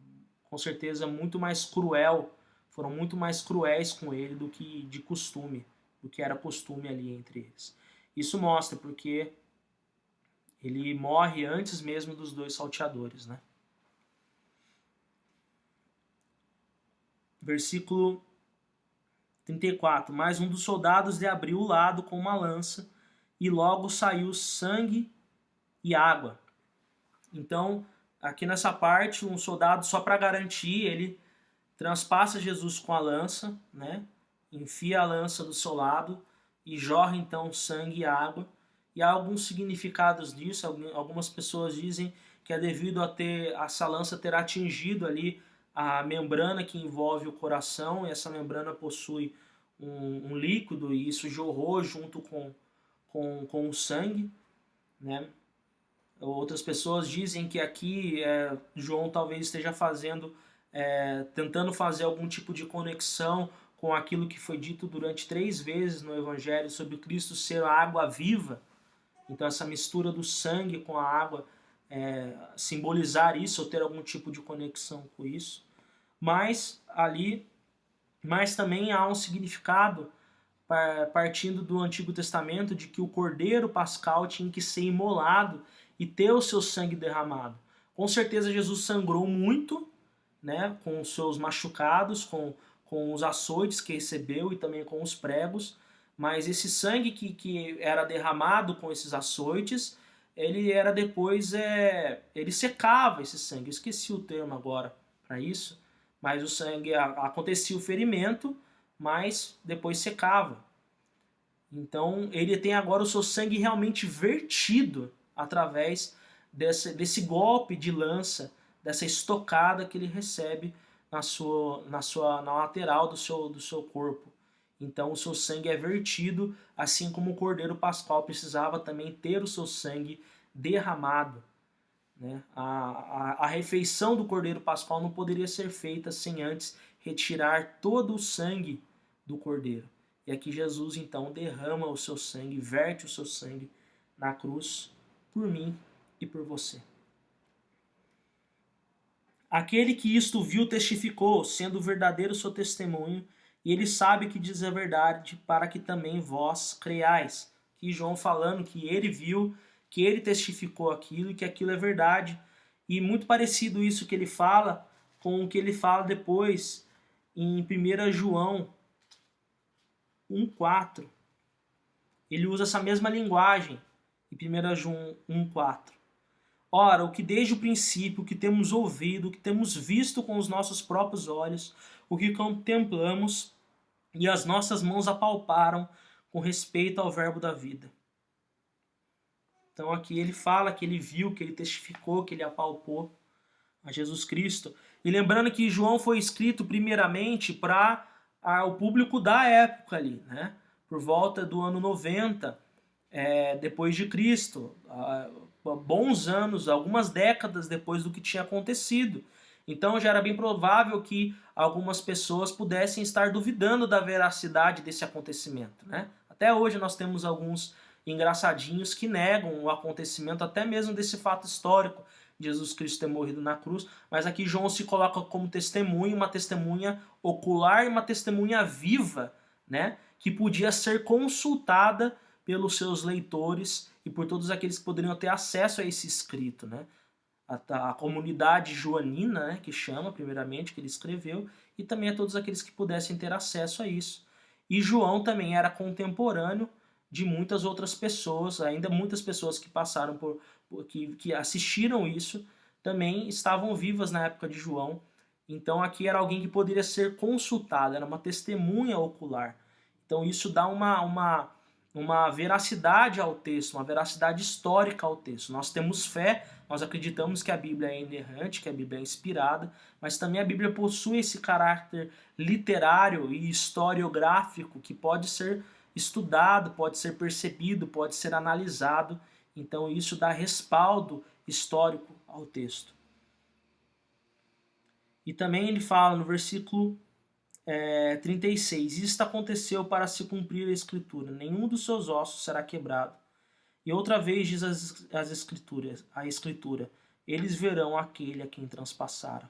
com certeza muito mais cruel. Foram muito mais cruéis com ele do que de costume, do que era costume ali entre eles. Isso mostra porque ele morre antes mesmo dos dois salteadores, né? Versículo 34. Mas um dos soldados lhe abriu o lado com uma lança, e logo saiu sangue e água. Então, aqui nessa parte, um soldado, só para garantir, ele transpassa Jesus com a lança, né? Enfia a lança do seu lado e jorra então sangue e água. e há alguns significados disso. Algumas pessoas dizem que é devido a essa lança ter atingido ali a membrana que envolve o coração, e essa membrana possui um líquido, e isso jorrou junto com o sangue, né? Outras pessoas dizem que aqui João talvez esteja tentando fazer algum tipo de conexão com aquilo que foi dito durante 3 vezes no Evangelho sobre Cristo ser a água viva. Então essa mistura do sangue com a água, simbolizar isso ou ter algum tipo de conexão com isso. Mas também há um significado partindo do Antigo Testamento de que o Cordeiro Pascal tinha que ser imolado e ter o seu sangue derramado. Com certeza Jesus sangrou muito, né, com os seus machucados, com os açoites que recebeu e também com os pregos, mas esse sangue que era derramado com esses açoites, ele era depois, ele secava esse sangue. Eu esqueci o termo agora para isso, mas o sangue, acontecia o ferimento, mas depois secava. Então ele tem agora o seu sangue realmente vertido através desse golpe de lança, dessa estocada que ele recebe na lateral do seu corpo. Então o seu sangue é vertido, assim como o Cordeiro Pascal precisava também ter o seu sangue derramado, né? A refeição do Cordeiro Pascal não poderia ser feita sem antes retirar todo o sangue do Cordeiro. E aqui Jesus então derrama o seu sangue, verte o seu sangue na cruz por mim e por você. Aquele que isto viu testificou, sendo verdadeiro o seu testemunho, e ele sabe que diz a verdade, para que também vós creiais. Aqui João falando que ele viu, que ele testificou aquilo e que aquilo é verdade. E muito parecido isso que ele fala com o que ele fala depois em 1 João 1,4. Ele usa essa mesma linguagem em 1 João 1,4. Ora, o que desde o princípio, o que temos ouvido, o que temos visto com os nossos próprios olhos, o que contemplamos e as nossas mãos apalparam com respeito ao verbo da vida. Então aqui ele fala que ele viu, que ele testificou, que ele apalpou a Jesus Cristo. E lembrando que João foi escrito primeiramente para o público da época ali, né? Por volta do ano 90, depois de Cristo, bons anos, algumas décadas depois do que tinha acontecido. Então já era bem provável que algumas pessoas pudessem estar duvidando da veracidade desse acontecimento, né? Até hoje nós temos alguns engraçadinhos que negam o acontecimento até mesmo desse fato histórico de Jesus Cristo ter morrido na cruz, mas aqui João se coloca como testemunha, uma testemunha ocular e uma testemunha viva, né? Que podia ser consultada pelos seus leitores e por todos aqueles que poderiam ter acesso a esse escrito, né? A comunidade joanina, né, que chama primeiramente, que ele escreveu, e também a todos aqueles que pudessem ter acesso a isso. E João também era contemporâneo de muitas outras pessoas, ainda muitas pessoas que passaram que assistiram isso, também estavam vivas na época de João. Então aqui era alguém que poderia ser consultado, era uma testemunha ocular. Então isso dá uma veracidade ao texto, uma veracidade histórica ao texto. Nós temos fé, nós acreditamos que a Bíblia é inerrante, que a Bíblia é inspirada, mas também a Bíblia possui esse caráter literário e historiográfico que pode ser estudado, pode ser percebido, pode ser analisado. Então isso dá respaldo histórico ao texto. E também ele fala no versículo 36, isto aconteceu para se cumprir a escritura, nenhum dos seus ossos será quebrado. E outra vez diz a escritura, eles verão aquele a quem transpassaram.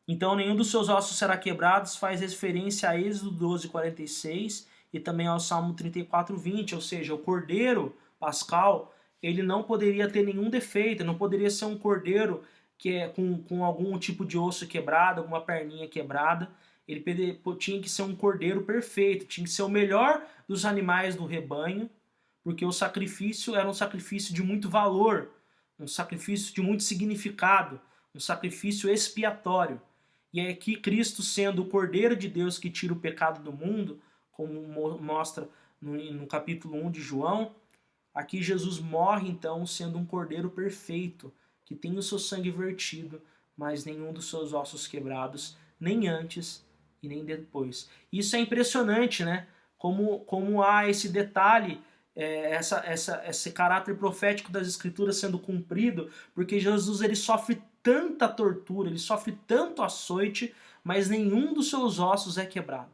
Então nenhum dos seus ossos será quebrado, faz referência a Êxodo 12:46 e também ao Salmo 34:20, ou seja, o Cordeiro Pascal, ele não poderia ter nenhum defeito, não poderia ser um cordeiro que é com algum tipo de osso quebrado, alguma perninha quebrada. Ele tinha que ser um cordeiro perfeito, tinha que ser o melhor dos animais do rebanho, porque o sacrifício era um sacrifício de muito valor, um sacrifício de muito significado, um sacrifício expiatório. E é aqui Cristo, sendo o Cordeiro de Deus que tira o pecado do mundo, como mostra no capítulo 1 de João, aqui Jesus morre então sendo um cordeiro perfeito, que tem o seu sangue vertido, mas nenhum dos seus ossos quebrados, nem antes e nem depois. Isso é impressionante, né? Como há esse detalhe, esse caráter profético das Escrituras sendo cumprido, porque Jesus ele sofre tanta tortura, ele sofre tanto açoite, mas nenhum dos seus ossos é quebrado.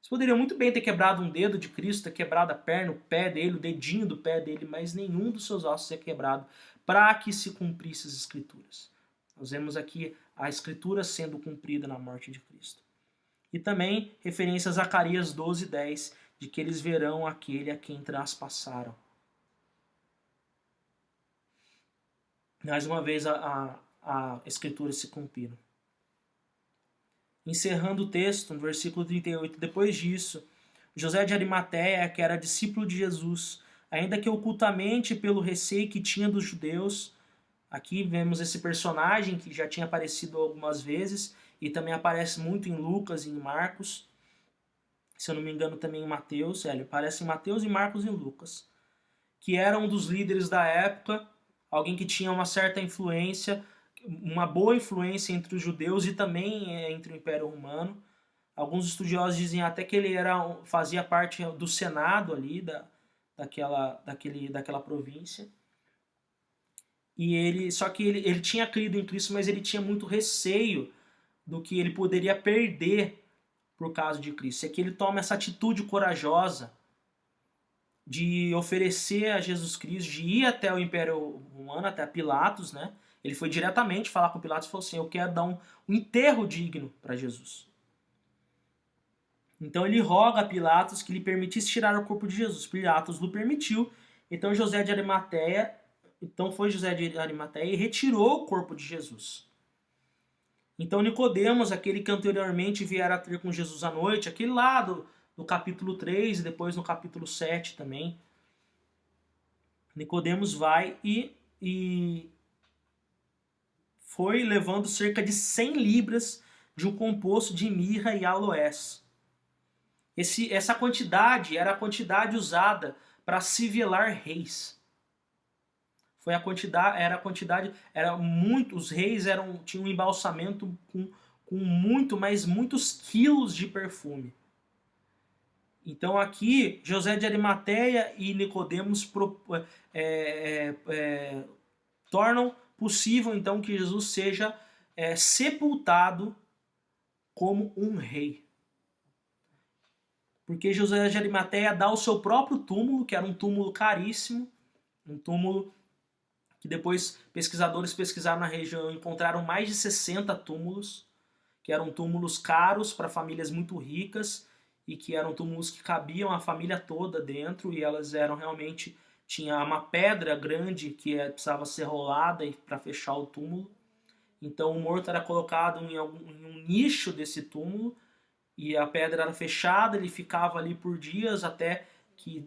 Você poderia muito bem ter quebrado um dedo de Cristo, ter quebrado a perna, o pé dele, o dedinho do pé dele, mas nenhum dos seus ossos é quebrado para que se cumprisse as Escrituras. Nós vemos aqui a Escritura sendo cumprida na morte de Cristo. E também referência a Zacarias 12:10, de que eles verão aquele a quem traspassaram. Mais uma vez a Escritura se cumprindo. Encerrando o texto, no versículo 38, depois disso, José de Arimateia, que era discípulo de Jesus, ainda que ocultamente pelo receio que tinha dos judeus, aqui vemos esse personagem que já tinha aparecido algumas vezes e também aparece muito em Lucas e em Marcos, se eu não me engano também em Mateus, ele aparece em Mateus e Marcos e Lucas, que era um dos líderes da época, alguém que tinha uma certa influência, uma boa influência entre os judeus e também entre o Império Romano. Alguns estudiosos dizem até que ele fazia parte do Senado ali, daquela província. Só que ele tinha crido em Cristo, mas ele tinha muito receio do que ele poderia perder por causa de Cristo. É que ele toma essa atitude corajosa de oferecer a Jesus Cristo, de ir até o Império Romano, até Pilatos, né? Ele foi diretamente falar com Pilatos e falou assim, eu quero dar um enterro digno para Jesus. Então ele roga a Pilatos que lhe permitisse tirar o corpo de Jesus. Pilatos o permitiu. Então foi José de Arimateia e retirou o corpo de Jesus. Então Nicodemos, aquele que anteriormente viera a ter com Jesus à noite, aquele lá do capítulo 3 e depois no capítulo 7 também, Nicodemos vai e foi levando cerca de 100 libras de um composto de mirra e aloés. Essa quantidade era a quantidade usada para civelar reis. Os reis tinham um embalsamento com muito, mas muitos quilos de perfume. Então aqui, José de Arimateia e Nicodemos tornam possível então que Jesus seja sepultado como um rei. Porque José de Arimateia dá o seu próprio túmulo, que era um túmulo caríssimo, um túmulo que depois pesquisadores pesquisaram na região e encontraram mais de 60 túmulos, que eram túmulos caros para famílias muito ricas e que eram túmulos que cabiam a família toda dentro e elas eram realmente... Tinha uma pedra grande que precisava ser rolada para fechar o túmulo. Então o morto era colocado em um nicho desse túmulo e a pedra era fechada, ele ficava ali por dias até que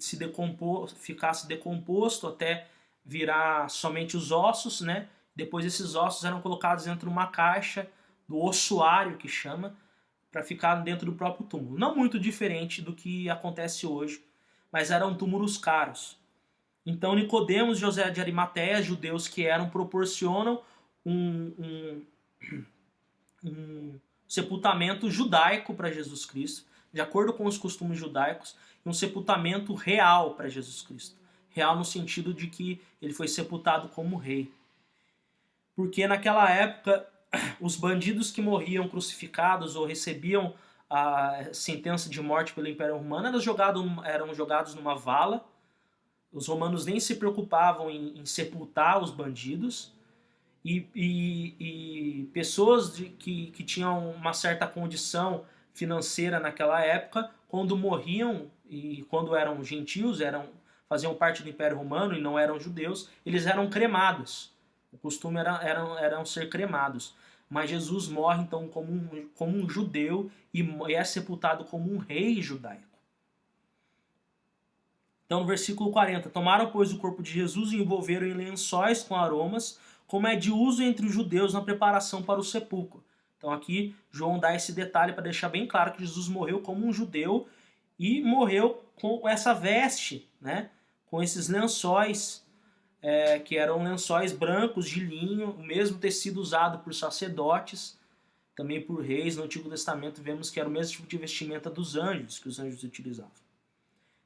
ficasse decomposto, até virar somente os ossos, né? Depois esses ossos eram colocados dentro de uma caixa, do ossuário que chama, para ficar dentro do próprio túmulo. Não muito diferente do que acontece hoje, mas eram túmulos caros. Então Nicodemos e José de Arimateia, judeus que proporcionam um sepultamento judaico para Jesus Cristo, de acordo com os costumes judaicos, e um sepultamento real para Jesus Cristo. Real no sentido de que ele foi sepultado como rei. Porque naquela época, os bandidos que morriam crucificados ou recebiam a sentença de morte pelo Império Romano eram jogados numa vala. Os romanos nem se preocupavam em sepultar os bandidos. E pessoas que tinham uma certa condição financeira naquela época, quando morriam e quando eram gentios, faziam parte do Império Romano e não eram judeus, eles eram cremados. O costume era ser cremados. Mas Jesus morre então como um judeu e é sepultado como um rei judaico. Então no versículo 40, tomaram pois o corpo de Jesus e envolveram em lençóis com aromas, como é de uso entre os judeus na preparação para o sepulcro. Então aqui João dá esse detalhe para deixar bem claro que Jesus morreu como um judeu e morreu com essa veste, né? com esses lençóis, que eram lençóis brancos de linho, o mesmo tecido usado por sacerdotes, também por reis. No Antigo Testamento vemos que era o mesmo tipo de vestimenta dos anjos, que os anjos utilizavam.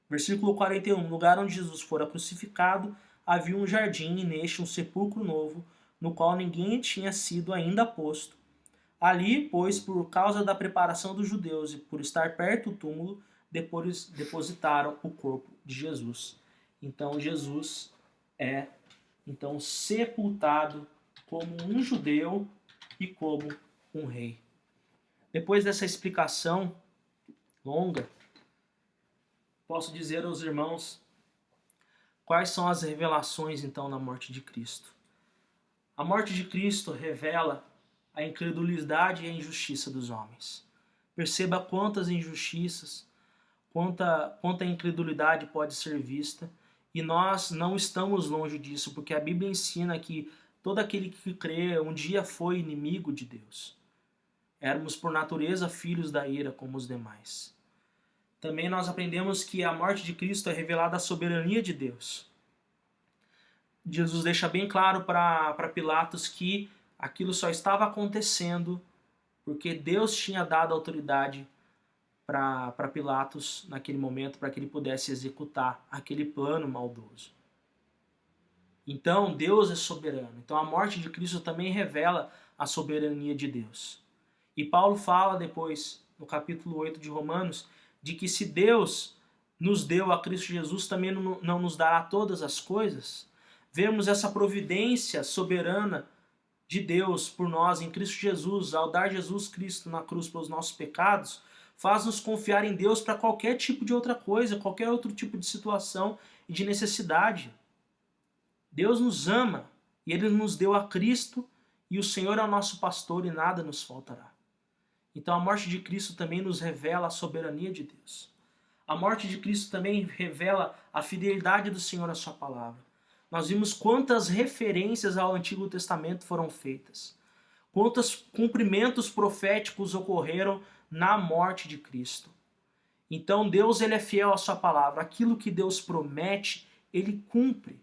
Versículo 41, no lugar onde Jesus fora crucificado, havia um jardim e neste um sepulcro novo, no qual ninguém tinha sido ainda posto. Ali, pois, por causa da preparação dos judeus e por estar perto do túmulo, depois depositaram o corpo de Jesus. Então Jesus é sepultado como um judeu e como um rei. Depois dessa explicação longa, posso dizer aos irmãos quais são as revelações então na morte de Cristo. A morte de Cristo revela a incredulidade e a injustiça dos homens. Perceba quantas injustiças, quanta incredulidade pode ser vista, e nós não estamos longe disso, porque a Bíblia ensina que todo aquele que crê um dia foi inimigo de Deus. Éramos por natureza filhos da ira como os demais. Também nós aprendemos que a morte de Cristo é revelada a soberania de Deus. Jesus deixa bem claro para Pilatos que aquilo só estava acontecendo porque Deus tinha dado autoridade para Pilatos naquele momento, para que ele pudesse executar aquele plano maldoso. Então Deus é soberano. Então a morte de Cristo também revela a soberania de Deus. E Paulo fala depois, no capítulo 8 de Romanos, de que se Deus nos deu a Cristo Jesus, também não nos dará todas as coisas. Vemos essa providência soberana de Deus por nós em Cristo Jesus, ao dar Jesus Cristo na cruz pelos nossos pecados, faz-nos confiar em Deus para qualquer tipo de outra coisa, qualquer outro tipo de situação e de necessidade. Deus nos ama e Ele nos deu a Cristo e o Senhor é o nosso pastor e nada nos faltará. Então a morte de Cristo também nos revela a soberania de Deus. A morte de Cristo também revela a fidelidade do Senhor à sua palavra. Nós vimos quantas referências ao Antigo Testamento foram feitas. Quantos cumprimentos proféticos ocorreram na morte de Cristo. Então Deus ele é fiel à sua palavra. Aquilo que Deus promete, Ele cumpre.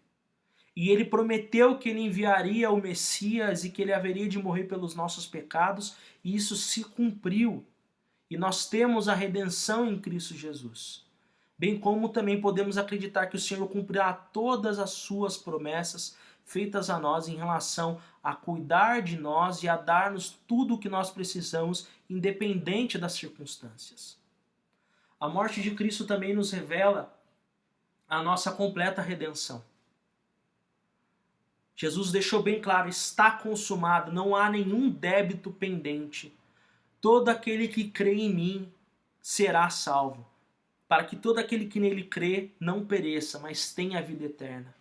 E Ele prometeu que Ele enviaria o Messias e que Ele haveria de morrer pelos nossos pecados, e isso se cumpriu. E nós temos a redenção em Cristo Jesus. Bem como também podemos acreditar que o Senhor cumprirá todas as suas promessas feitas a nós em relação a cuidar de nós e a dar-nos tudo o que nós precisamos, independente das circunstâncias. A morte de Cristo também nos revela a nossa completa redenção. Jesus deixou bem claro, está consumado, não há nenhum débito pendente. Todo aquele que crê em mim será salvo, para que todo aquele que nele crê não pereça, mas tenha a vida eterna.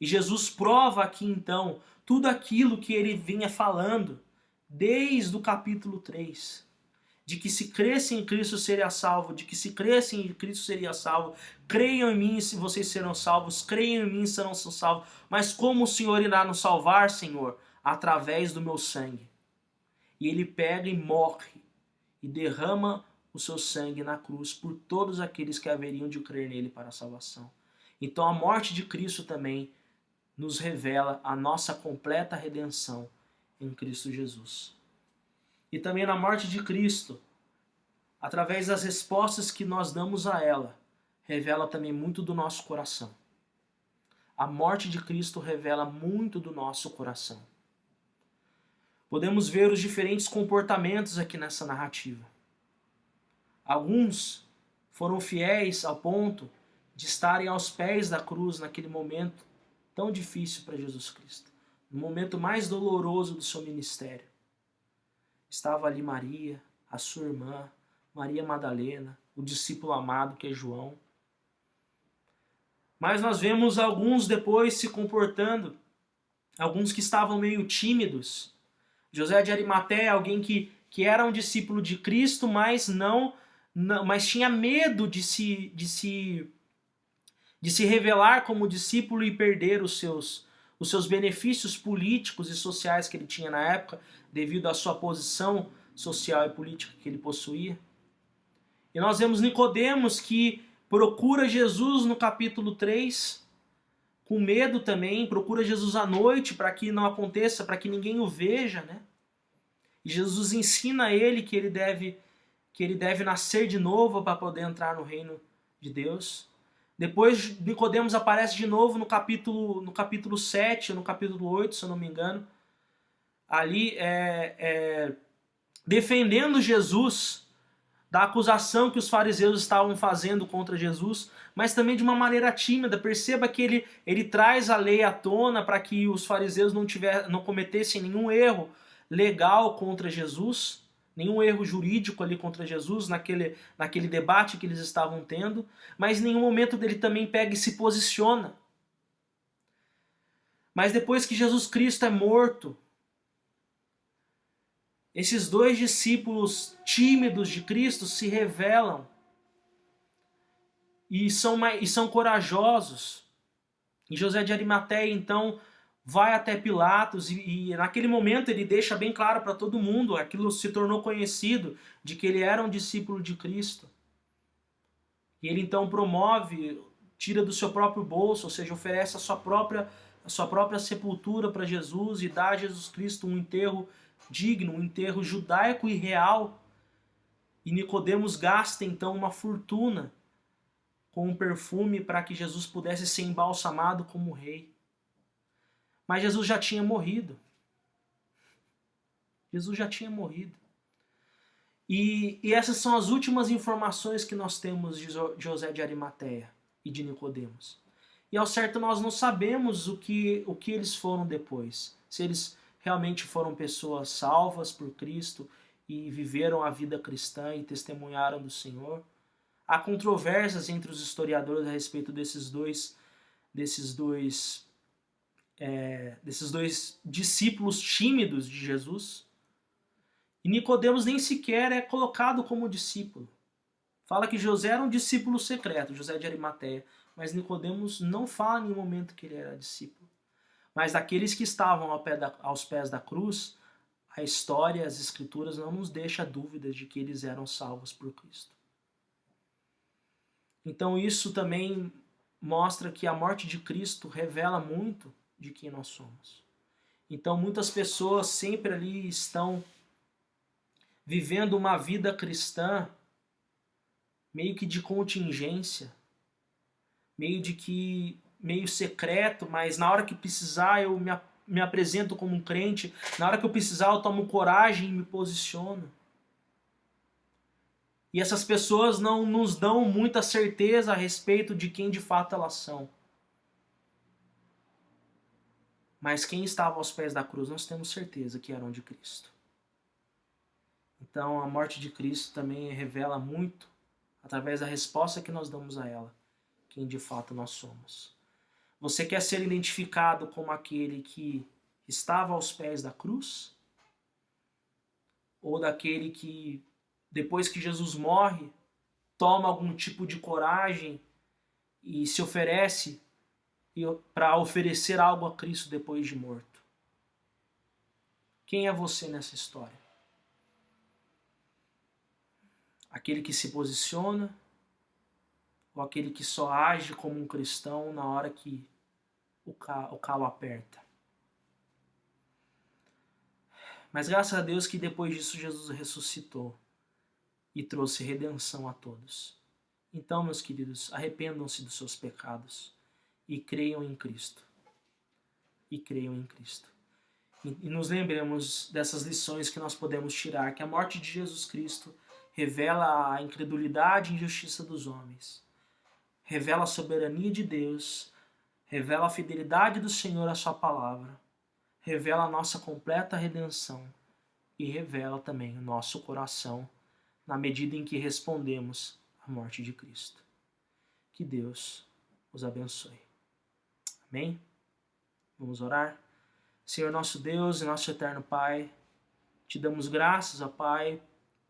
E Jesus prova aqui então tudo aquilo que ele vinha falando desde o capítulo 3. De que se cresce em Cristo seria salvo, de que se cresce em Cristo seria salvo. Creiam em mim se vocês serão salvos, creiam em mim serão salvos. Mas como o Senhor irá nos salvar, Senhor? Através do meu sangue. E ele pega e morre e derrama o seu sangue na cruz por todos aqueles que haveriam de crer nele para a salvação. Então a morte de Cristo também nos revela a nossa completa redenção em Cristo Jesus. E também na morte de Cristo, através das respostas que nós damos a ela, revela também muito do nosso coração. A morte de Cristo revela muito do nosso coração. Podemos ver os diferentes comportamentos aqui nessa narrativa. Alguns foram fiéis ao ponto de estarem aos pés da cruz naquele momento tão difícil para Jesus Cristo, no momento mais doloroso do seu ministério. Estava ali Maria, a sua irmã, Maria Madalena, o discípulo amado que é João. Mas nós vemos alguns depois se comportando, alguns que estavam meio tímidos. José de Arimateia, alguém que era um discípulo de Cristo, mas mas tinha medo de se revelar como discípulo e perder os seus benefícios políticos e sociais que ele tinha na época, devido à sua posição social e política que ele possuía. E nós vemos Nicodemos que procura Jesus no capítulo 3 com medo também, procura Jesus à noite para que não aconteça, para que ninguém o veja, né? E Jesus ensina a ele que ele deve nascer de novo para poder entrar no reino de Deus. Depois Nicodemos aparece de novo no capítulo 7 ou no capítulo 8, se eu não me engano, ali defendendo Jesus da acusação que os fariseus estavam fazendo contra Jesus, mas também de uma maneira tímida. Perceba que ele traz a lei à tona para que os fariseus não cometessem nenhum erro legal contra Jesus, nenhum erro jurídico ali contra Jesus, naquele debate que eles estavam tendo, mas em nenhum momento ele também pega e se posiciona. Mas depois que Jesus Cristo é morto, esses dois discípulos tímidos de Cristo se revelam e são corajosos. E José de Arimateia, então, vai até Pilatos e naquele momento ele deixa bem claro para todo mundo, aquilo se tornou conhecido, de que ele era um discípulo de Cristo. E ele então promove, tira do seu próprio bolso, ou seja, oferece a sua própria sepultura para Jesus e dá a Jesus Cristo um enterro digno, um enterro judaico e real. E Nicodemos gasta então uma fortuna com um perfume para que Jesus pudesse ser embalsamado como rei. Mas Jesus já tinha morrido. Jesus já tinha morrido. E essas são as últimas informações que nós temos de José de Arimateia e de Nicodemos. E ao certo nós não sabemos o que eles foram depois. Se eles realmente foram pessoas salvas por Cristo e viveram a vida cristã e testemunharam do Senhor. Há controvérsias entre os historiadores a respeito desses dois discípulos tímidos de Jesus. E Nicodemos nem sequer é colocado como discípulo. Fala que José era um discípulo secreto, José de Arimateia, mas Nicodemos não fala em nenhum momento que ele era discípulo. Mas daqueles que estavam aos pés da cruz, a história, as escrituras não nos deixa dúvidas de que eles eram salvos por Cristo. Então isso também mostra que a morte de Cristo revela muito de quem nós somos. Então muitas pessoas sempre ali estão vivendo uma vida cristã meio que de contingência, meio secreto, mas na hora que precisar eu me apresento como um crente, na hora que eu precisar eu tomo coragem e me posiciono. E essas pessoas não nos dão muita certeza a respeito de quem de fato elas são. Mas quem estava aos pés da cruz, nós temos certeza que eram de Cristo. Então a morte de Cristo também revela muito, através da resposta que nós damos a ela, quem de fato nós somos. Você quer ser identificado como aquele que estava aos pés da cruz? Ou daquele que, depois que Jesus morre, toma algum tipo de coragem e se oferece para oferecer algo a Cristo depois de morto? Quem é você nessa história? Aquele que se posiciona ou aquele que só age como um cristão na hora que o calo aperta? Mas graças a Deus que depois disso Jesus ressuscitou e trouxe redenção a todos. Então, meus queridos, arrependam-se dos seus pecados e creiam em Cristo. E creiam em Cristo. E nos lembremos dessas lições que nós podemos tirar, que a morte de Jesus Cristo revela a incredulidade e injustiça dos homens, revela a soberania de Deus, revela a fidelidade do Senhor à sua palavra, revela a nossa completa redenção e revela também o nosso coração na medida em que respondemos à morte de Cristo. Que Deus os abençoe. Amém? Vamos orar? Senhor nosso Deus e nosso eterno Pai, te damos graças, ó Pai,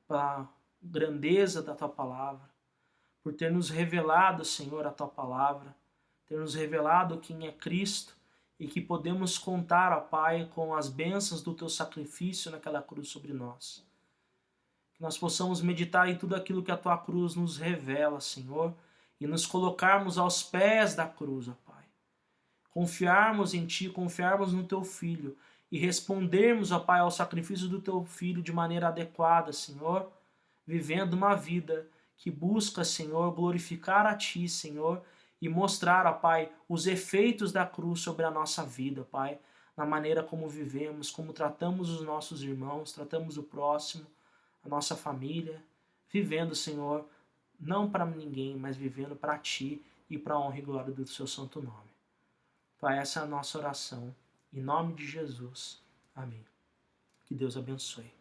pela grandeza da Tua Palavra, por ter nos revelado, Senhor, a Tua Palavra, ter nos revelado quem é Cristo e que podemos contar, ó Pai, com as bênçãos do Teu sacrifício naquela cruz sobre nós. Que nós possamos meditar em tudo aquilo que a Tua cruz nos revela, Senhor, e nos colocarmos aos pés da cruz, ó Pai, confiarmos em Ti, confiarmos no Teu Filho e respondermos, ó Pai, ao sacrifício do Teu Filho de maneira adequada, Senhor, vivendo uma vida que busca, Senhor, glorificar a Ti, Senhor, e mostrar, ó Pai, os efeitos da cruz sobre a nossa vida, Pai, na maneira como vivemos, como tratamos os nossos irmãos, tratamos o próximo, a nossa família, vivendo, Senhor, não para ninguém, mas vivendo para Ti e para a honra e glória do Seu santo nome. Pai, essa é a nossa oração. Em nome de Jesus. Amém. Que Deus abençoe.